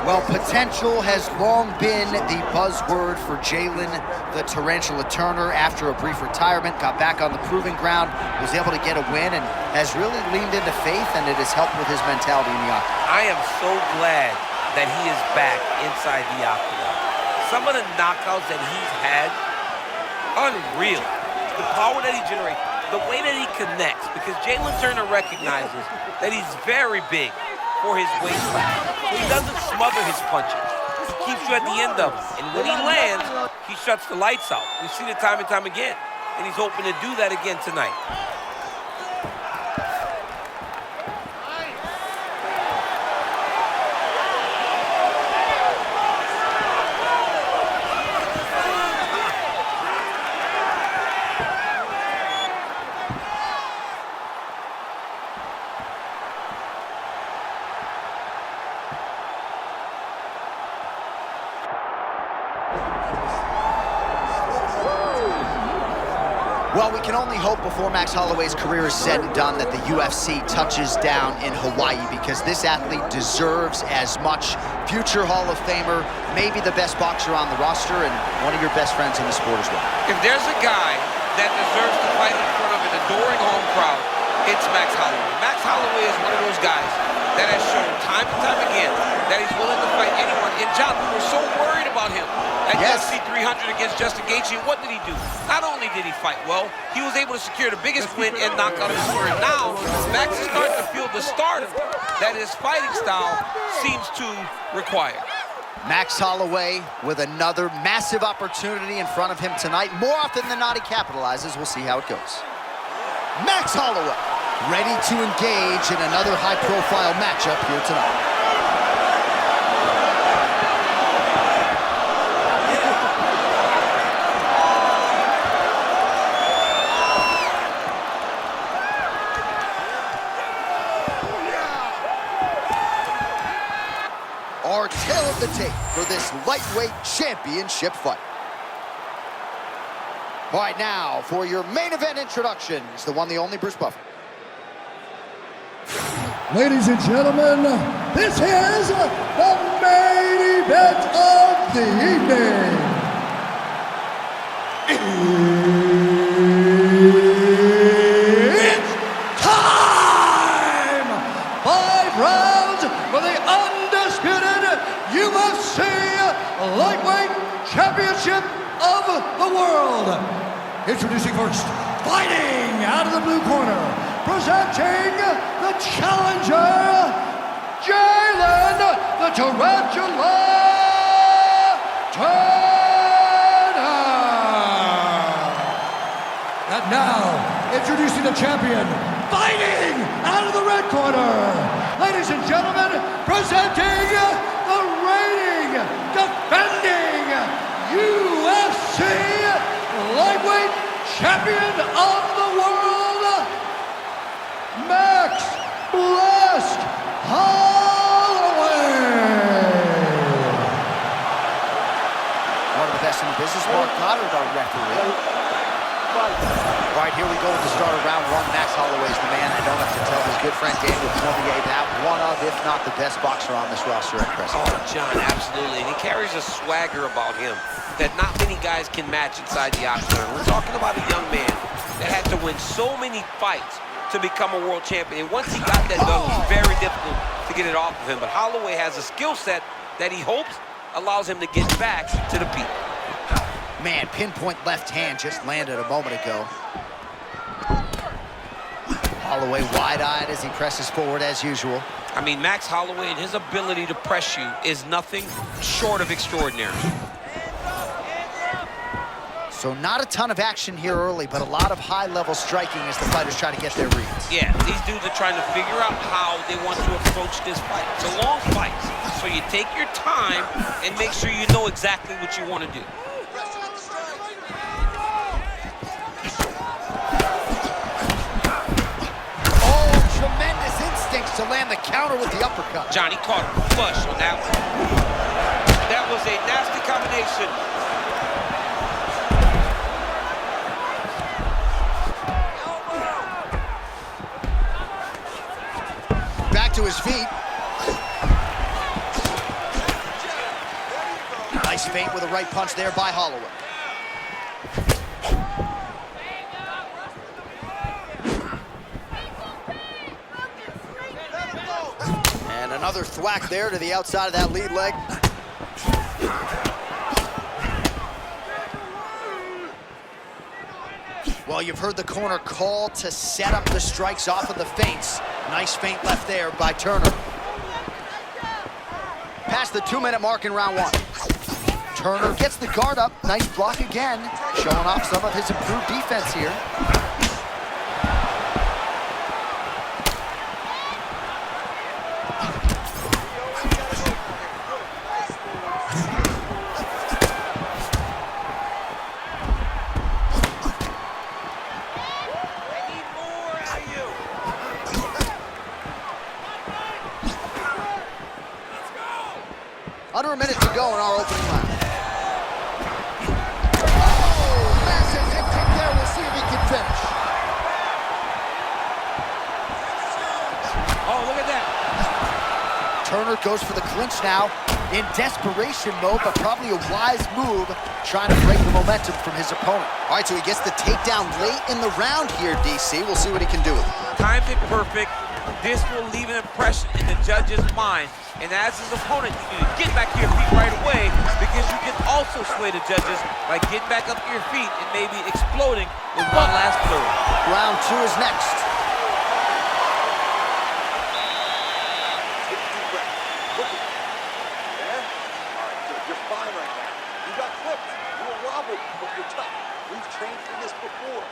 Well, potential has long been the buzzword for Jalin, the Tarantula Turner. After a brief retirement, got back on the proving ground, was able to get a win, and has really leaned into faith, and it has helped with his mentality in the octagon. I am so glad that he is back inside the octagon. Some of the knockouts that he's had, unreal. The power that he generates, the way that he connects, because Jalin Turner recognizes that he's very big for his weight class. So he doesn't smother his punches. He keeps you at the end of them. And when he lands, he shuts the lights out. We've seen it time and time again. And he's hoping to do that again tonight. Well, we can only hope before Max Holloway's career is said and done that the UFC touches down in Hawaii, because this athlete deserves as much. Future Hall of Famer, maybe the best boxer on the roster, and one of your best friends in the sport as well. If there's a guy that deserves to fight in front of an adoring home crowd, it's Max Holloway. Max Holloway is one of those guys that has shown time and time again that he's willing to fight anyone. And John, we were so worried about him at UFC 300 against Justin Gaethje. What did he do? Not only did he fight well, he was able to secure the biggest win and knockout of his career. Now, Max is starting to feel the stardom that his fighting style seems to require. Max Holloway with another massive opportunity in front of him tonight. More often than not, he capitalizes. We'll see how it goes. Max Holloway, ready to engage in another high-profile matchup here tonight. Our tail of the tape for this lightweight championship fight. All right, now for your main event introductions, the one, the only Bruce Buffer. Ladies and gentlemen, this is the main event of the evening. It's time! 5 rounds for the undisputed UFC Lightweight Championship of the World. Introducing first, fighting out of the blue corner, presenting the challenger, Jalin the Tarantula Turner. And now, introducing the champion, fighting out of the red corner, ladies and gentlemen, presenting the reigning, defending UFC Lightweight Champion of the World, Max Blessed Holloway. One of the best in the business, Mark Goddard, our referee. All right, here we go with the start of round 1. Max Holloway's the man. I don't have to tell his good friend Daniel Cormier that one of, if not the best boxer on this roster at present. Oh, John, absolutely. And he carries a swagger about him that not many guys can match inside the octagon. We're talking about a young man that had to win so many fights to become a world champion. And once he got that done, it was very difficult to get it off of him. But Holloway has a skill set that he hopes allows him to get back to the peak. Man, pinpoint left hand just landed a moment ago. Holloway wide-eyed as he presses forward as usual. I mean, Max Holloway and his ability to press you is nothing short of extraordinary. So not a ton of action here early, but a lot of high-level striking as the fighters try to get their reads. Yeah, these dudes are trying to figure out how they want to approach this fight. It's a long fight, so you take your time and make sure you know exactly what you want to do. To land the counter with the uppercut. Johnny caught him flush on that one. That was a nasty combination. Back to his feet. Nice feint with a right punch there by Holloway. And another thwack there to the outside of that lead leg. Well, you've heard the corner call to set up the strikes off of the feints. Nice feint left there by Turner. Past the 2-minute mark in round 1. Turner gets the guard up. Nice block again, showing off some of his improved defense here. Under a minute to go in our opening round. Oh, massive hip kick there. We'll see if he can finish. Oh, look at that. Turner goes for the clinch now, in desperation mode, but probably a wise move, trying to break the momentum from his opponent. All right, so he gets the takedown late in the round here, DC. We'll see what he can do with it. Timed it perfect. This will leave an impression in the judge's mind. And as his opponent, you need to get back to your feet right away, because you can also sway the judges by getting back up to your feet and maybe exploding with one last blow. Round 2 is next. Take a deep breath. Look at me. Yeah? All right, good. You're fine right now. You got clipped. You were wobbled, but you're tough. We've trained for this before.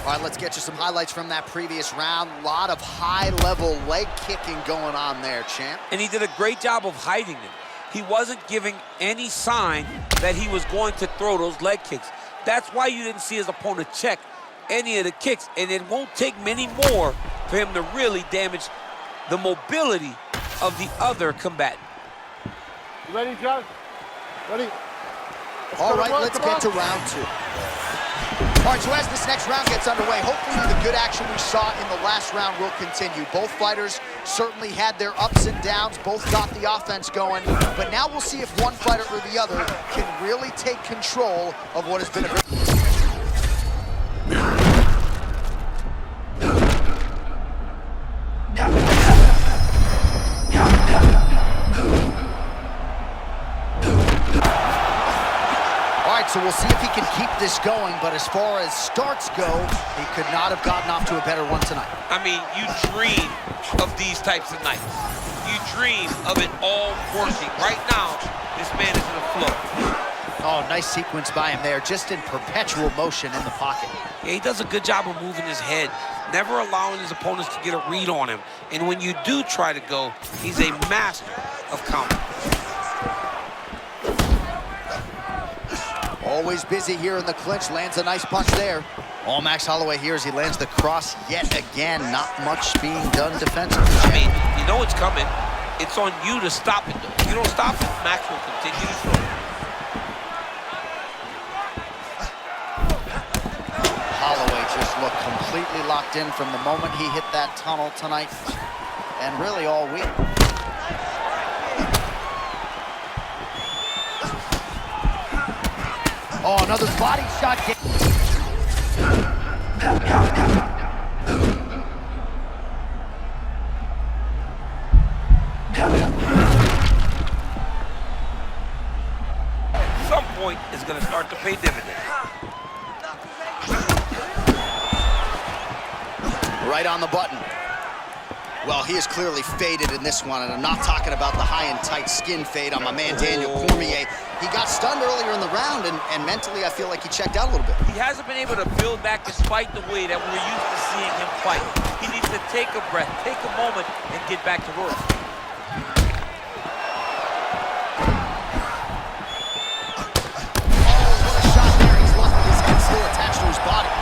All right, let's get you some highlights from that previous round. A lot of high-level leg kicking going on there, champ. And he did a great job of hiding it. He wasn't giving any sign that he was going to throw those leg kicks. That's why you didn't see his opponent check any of the kicks, and it won't take many more for him to really damage the mobility of the other combatant. You ready, John? Ready? All right, let's get to round 2. All right, so as this next round gets underway, hopefully the good action we saw in the last round will continue. Both fighters certainly had their ups and downs, both got the offense going, but now we'll see if one fighter or the other can really take control of what has been a so we'll see if he can keep this going, but as far as starts go, he could not have gotten off to a better one tonight. I mean, you dream of these types of nights. You dream of it all working. Right now, this man is in a flow. Oh, nice sequence by him there, just in perpetual motion in the pocket. Yeah, he does a good job of moving his head, never allowing his opponents to get a read on him. And when you do try to go, he's a master of counter. Always busy here in the clinch, lands a nice punch there. All Max Holloway here as he lands the cross yet again. Not much being done defensively. I mean, you know it's coming. It's on you to stop it, though. If you don't stop it, Max will continue to throw. Holloway just looked completely locked in from the moment he hit that tunnel tonight, and really all week. Oh, another body shot. At some point, it's going to start to pay dividends. Right on the button. Well, he is clearly faded in this one, and I'm not talking about the high and tight skin fade on my man Daniel Cormier. He got stunned earlier in the round, and mentally I feel like he checked out a little bit. He hasn't been able to build back despite the way that we're used to seeing him fight. He needs to take a breath, take a moment, and get back to work.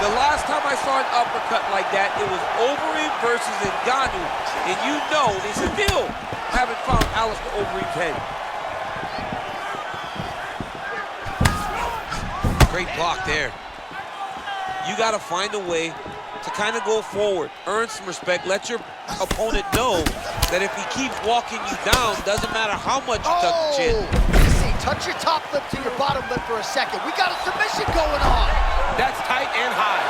The last time I saw an uppercut like that, it was Overeem versus Ngannou. And you know they still haven't found Alistair Overeem's head. Great block there. You got to find a way to kind of go forward, earn some respect, let your opponent know that if he keeps walking you down, doesn't matter how much you tuck the chin. Easy touch your top lip to your bottom lip for a second. We got a submission going on. That's tight and high.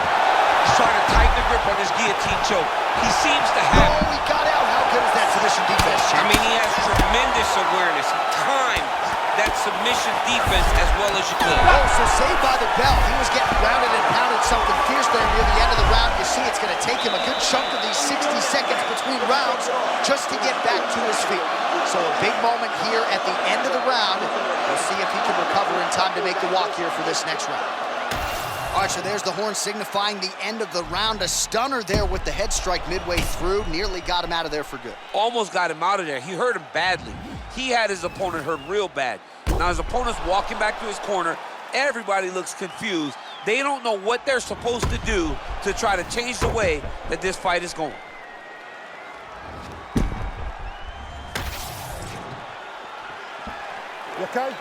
He's trying to tighten the grip on his guillotine choke. He seems to have... Oh, he got out. How good is that submission defense, champ? I mean, he has tremendous awareness. He timed that submission defense as well as you could. Oh, so saved by the bell. He was getting grounded and pounded something fierce there near the end of the round. You see it's going to take him a good chunk of these 60 seconds between rounds just to get back to his feet. So a big moment here at the end of the round. We'll see if he can recover in time to make the walk here for this next round. All right, so there's the horn signifying the end of the round. A stunner there with the head strike midway through. Nearly got him out of there for good. Almost got him out of there. He hurt him badly. He had his opponent hurt real bad. Now his opponent's walking back to his corner. Everybody looks confused. They don't know what they're supposed to do to try to change the way that this fight is going. You okay?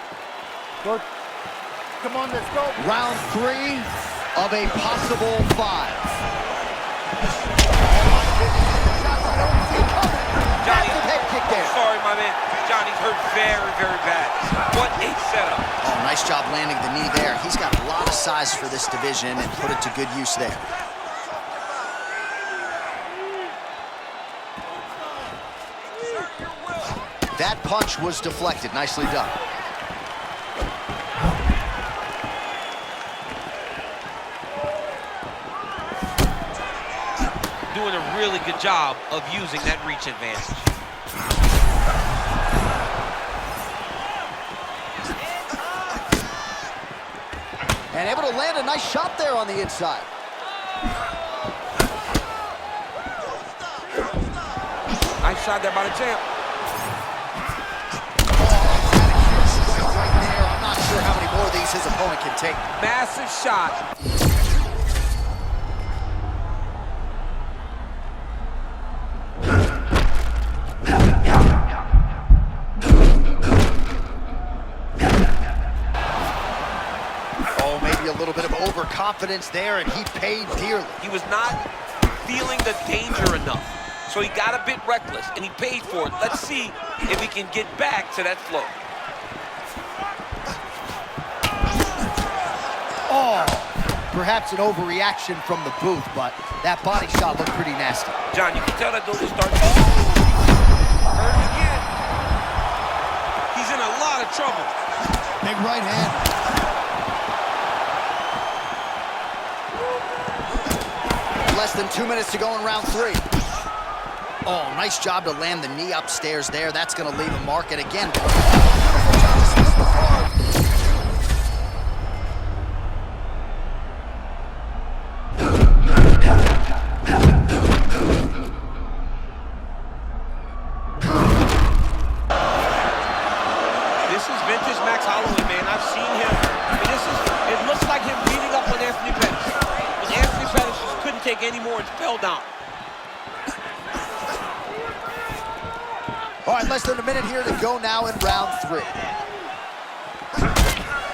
Good. Come on, let's go. Round 3 of a possible 5. Johnny, massive head kick there. Sorry, my man. Johnny's hurt very, very bad. What a setup. Oh, nice job landing the knee there. He's got a lot of size for this division and put it to good use there. That punch was deflected. Nicely done. Doing a really good job of using that reach advantage. And able to land a nice shot there on the inside. Nice shot there by the champ. Right there. I'm not sure how many more of these his opponent can take. Massive shot. Oh, maybe a little bit of overconfidence there, and he paid dearly. He was not feeling the danger enough. So he got a bit reckless, and he paid for it. Let's see if he can get back to that flow. Oh, perhaps an overreaction from the booth, but that body shot looked pretty nasty. John, you can tell that those are starting. Hurt him again. He's in a lot of trouble. Big right hand. Less than 2 minutes to go in round 3. Oh, nice job to land the knee upstairs there. That's going to leave a mark. And again, beautiful job to split the card. This is vintage Max Holloway, man. I've seen him. I mean, it looks like him beating up on Anthony Pettis. When Anthony Pettis just couldn't take any more and fell down. All right, less than a minute here to go now in round 3.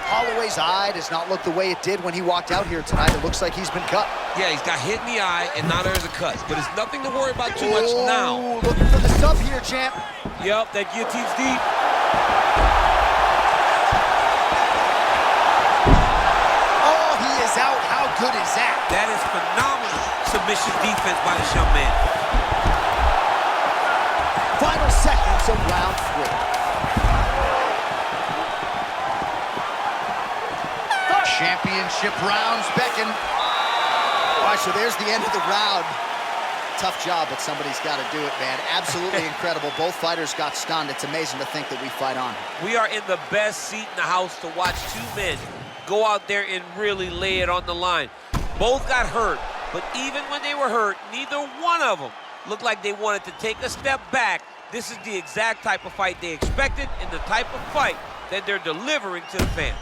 Holloway's eye does not look the way it did when he walked out here tonight. It looks like he's been cut. Yeah, he's got hit in the eye, and now there's a cut. But it's nothing to worry about too much now. Looking for the sub here, champ. Yep, that guillotine's deep. Oh, he is out. How good is that? That is phenomenal submission defense by this young man. Final seconds of round 3. Championship rounds beckon. All right, so there's the end of the round. Tough job, but somebody's got to do it, man. Absolutely incredible. Both fighters got stunned. It's amazing to think that we fight on. We are in the best seat in the house to watch two men go out there and really lay it on the line. Both got hurt, but even when they were hurt, neither one of them looked like they wanted to take a step back. This is the exact type of fight they expected and the type of fight that they're delivering to the fans.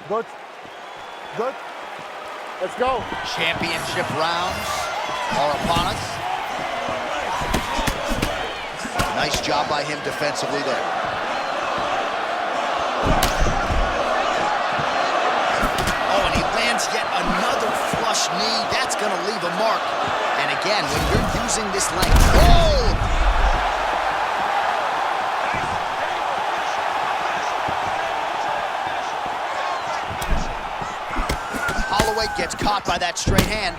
Good. Good. Let's go. Championship rounds are upon us. Nice job by him defensively there. Oh, and he lands gonna leave a mark. And again, when you're using this length, oh! Holloway gets caught by that straight hand.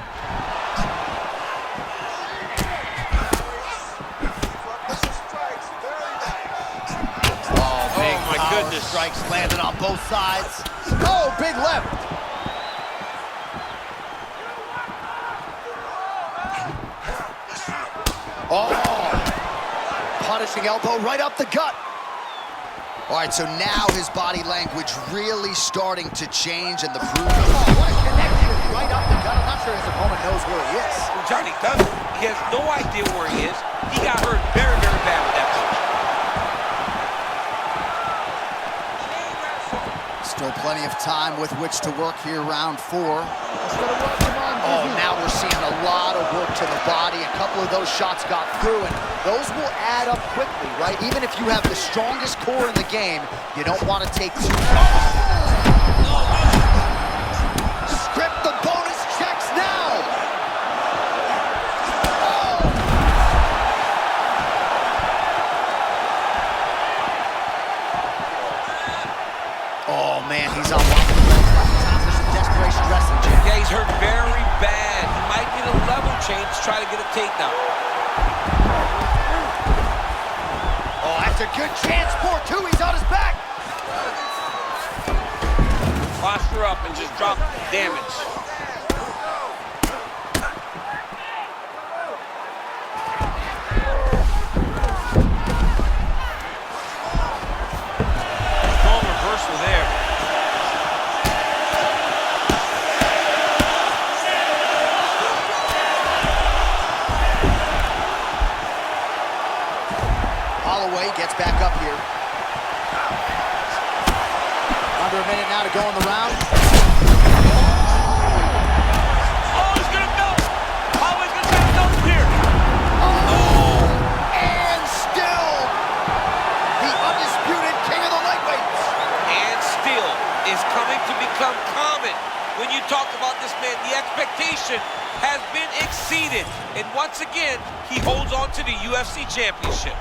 Oh, my goodness. Strikes landed on both sides. Oh, big left. Oh, punishing elbow right up the gut. All right, so now his body language really starting to change, and the bruise. Oh, what a connection right up the gut. I'm not sure his opponent knows where he is. Well, Johnny doesn't. He has no idea where he is. He got hurt very, very bad with that punch. Still plenty of time with which to work here, round 4. Oh, now we're seeing a lot of work to the body. A couple of those shots got through, and those will add up quickly, right? Even if you have the strongest core in the game, you don't want to take too much. Script the bonus checks now. Oh, man, he's on one. Desperation wrestling, Jim. Yeah, he's hurt very bad. He might need a level change to try to get a takedown. Oh, that's a good chance for two. He's on his back. Posture up and just drop damage. Strong reversal there. Holloway gets back up here. Under a minute now to go in the round. Oh, he's gonna melt. Holloway's gonna melt here. Oh, and still the undisputed king of the lightweights. And still is coming to become common. When you talk about this man, the expectation has been exceeded. And once again, he holds on to the UFC championship.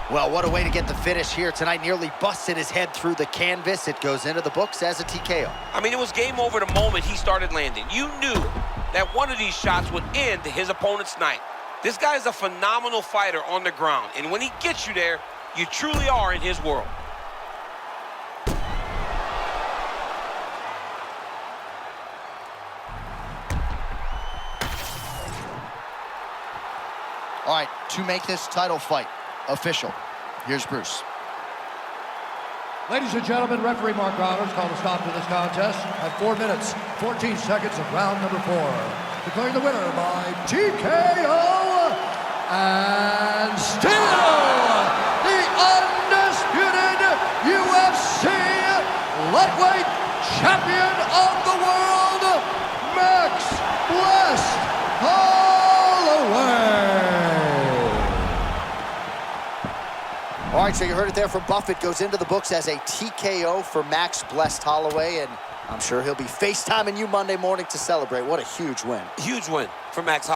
Well, what a way to get the finish here tonight. Nearly busted his head through the canvas. It goes into the books as a TKO. I mean, it was game over the moment he started landing. You knew that one of these shots would end his opponent's night. This guy is a phenomenal fighter on the ground. And when he gets you there, you truly are in his world. All right, to make this title fight official, here's Bruce. Ladies and gentlemen, referee Mark Roberts called a stop to this contest at 4 minutes, 14 seconds of round number 4. Declaring the winner by TKO, and still the undisputed UFC lightweight champion of the world, Max Blessed Holloway. All right, so you heard it there from Buffett. Goes into the books as a TKO for Max Blessed Holloway, and I'm sure he'll be FaceTiming you Monday morning to celebrate. What a huge win. Huge win for Max Holloway.